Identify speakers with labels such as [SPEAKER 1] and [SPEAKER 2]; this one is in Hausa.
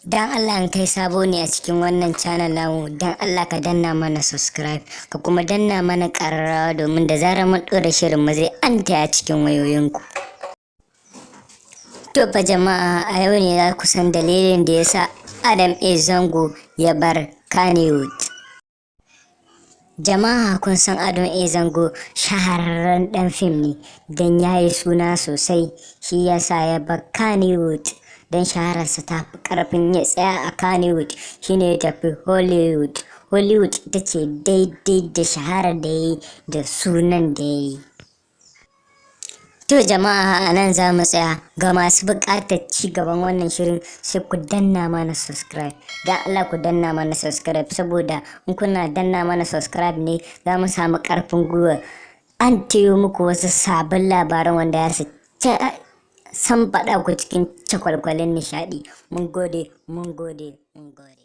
[SPEAKER 1] Dan Allah in kai sabo ne a cikin wannan channel namu, dan Allah ka danna mana subscribe ka kuma danna mana ƙararrawa domin da zarar mun ɗora shirin mu zai anta a cikin wayoyinku. To fa jama'a, a yau ne za ku san dalilin da yasa Adam A Zango ya bar Kannywood. Jama'a kun san Adam A Zango shahararren dan fim ne dan yayi suna sosai, shi yasa ya bar Kannywood. Dan shahararsa ta fi karfin ya tsaya a Kannywood, shine ya tafi Hollywood. Hollywood ita ce daidai da shaharar da yayi da sunan da yayi. To jama'a, a nan za mu tsaya. Ga masu buƙatar ci gaban wannan shirin sai ku danna mana subscribe. Dan Allah ku danna mana subscribe, saboda in kuna danna mana subscribe ne za mu samu ƙarfin gwiwa an tayo muku wasu sabon labaran wanda ya san faɗa ku cikin cakwalkwalin nishaɗi. Mun gode, mun gode, mun gode.